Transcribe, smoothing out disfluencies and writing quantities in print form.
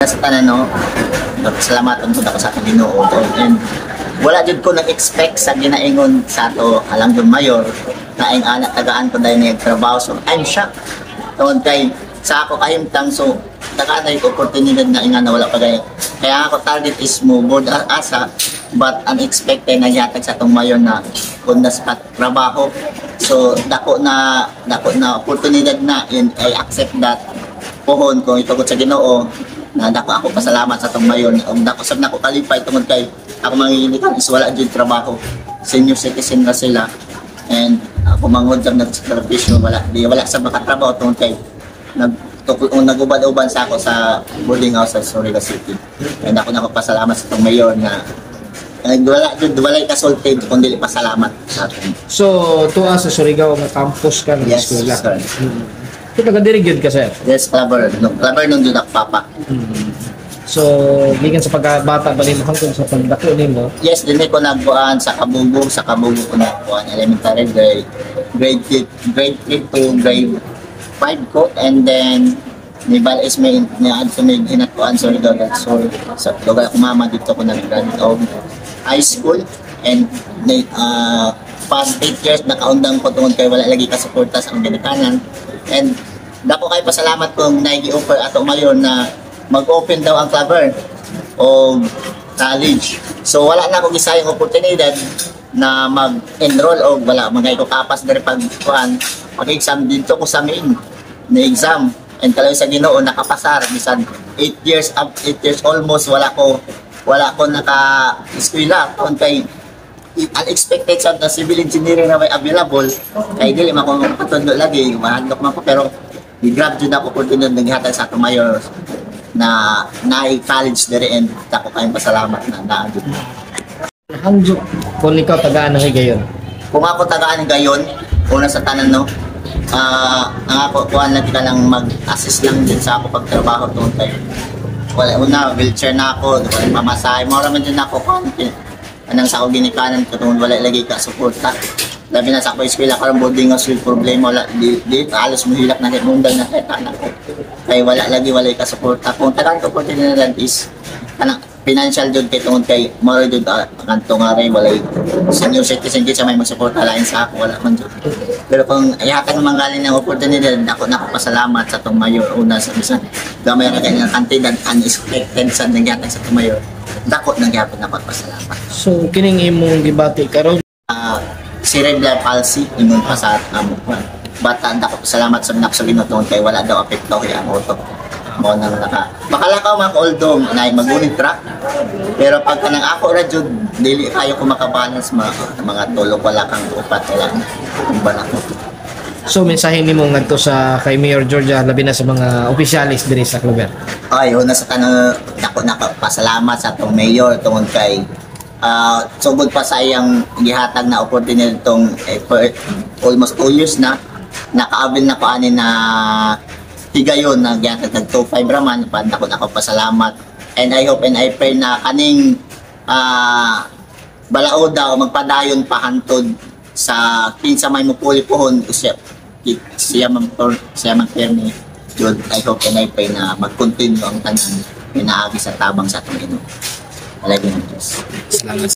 sa tanan no. Salamat unto ako sa atong Ginoo and wala jud ko nag-expect sa ginaingon sa ato alang yung mayor na ang anak tagaan ko dahil nagtrabaho. So I'm shocked tungod kay sa ako kahimtang so tagaan na yung opportunity na inga na wala pa gaya. Kaya ako target is mo board asa but unexpected na yatag sa atong mayor na on the spot trabaho. So dako na oportunidad na and I accept that pohon ko ito sa Ginoo na dako ako pasalamat sa atong mayor dako sab nako kalipay tungod kay ako mangingilikan is wala jud trabaho, senior citizen na sila and ako mangod sa nag-service wala sa makatrabaho tungod kay nagubad-uban sa ako sa boarding house sa Surigao City and ako nakapasalamat sa itong mayor na wala kasultid kundi pasalamat sa atin. So tuwa sa Surigao nga campus ka ng yes, eskwela? Sir. So taga-diri gyud ka sir? Yes, Claver nung dun ako papa. So gikan sa pagkabata ba nimo hangtod sa pagdako nimo? Yes, din ko nagbuan sa Kabugo ko nagbuan elementary grade 3 to grade 5 ko and then nibal is may niad sa may hinatuan so lugar ko mama dito ko nag-graduate of high school and past 8 years nakaundang ko tungod kay wala lagi kasuporta sa ginikanan and dako kay pasalamat kong nagi-offer ato mayor na mag-open daw ang Claver o college. So wala na akong isayang oportunidad na mag-enroll o wala magay ko kapas diri pag-kuan mag-exam dito ko sa main na exam and kalayo sa Ginoo nakapasar bisan 8 years almost wala ko naka-eskwela kay unexpected sa civil engineering na may available kay dili man ko patundo lagi mahandok man ko pero i-grab jud ako oportunidad naghatag sa ato mayor na college diri and ako kayong pasalamat na naadyo. Hangjuk kung ikaw tagaan ng gayon? Kung ako tagaan ng gayon, una sa tanan no, ang ako kuhan lagi ka lang mag-assist lang din sa ako pagtrabaho doon tayo. Wala una, wheelchair na ako, mamasahe, mara man din ako konti. Anang sa ako ginikanan ko doon, wala lagi ka suporta. Labi na sa ako eskwela karong boarding house with problema wala di alos mo hilak na kay munday na kay tanan ko kay wala ka suporta kung tanan ko oportunidad is kanang financial jud kay tungod kay mao jud kanto nga ray walay senior citizen gid sa may magsuporta lain sa ako wala man jud pero kung ayatan man galing ng oportunidad ako pasalamat sa tong mayor una sa bisan gamay ra kay nga kantidad unexpected sa nagyatag sa tong mayor dako nang gyapon na pasalamat. So kining imong gibati karon cerebral palsy ingon pa sa amo bata dako salamat sa naksulino tungod kay wala daw apekto kay ang utok mo nang makalakaw man ko although na magunit track pero pag kanang ako ra jud dili kayo ko makabalance mga tulog wala kang upat wala bala ko. So mensahe nimo ngadto sa kay Mayor Georgia labi na sa mga opisyalis diri sa Claver? Ay una sa kanang dako nakapasalamat sa atong mayor tungod kay sugod pa sa iyang gihatag na opportunity itong almost 2 years na nakaabil na ko ani na higayon na gihatag ng 2.5 raman panda ko pasalamat and I hope and I pray na kaning balaoda o magpadayon pahantod sa kinsa may mupuli pohon siya man permi jud I hope and I pray na mag-continue ang tanan pinaagi sa tabang sa atong Ginoo. Salamat.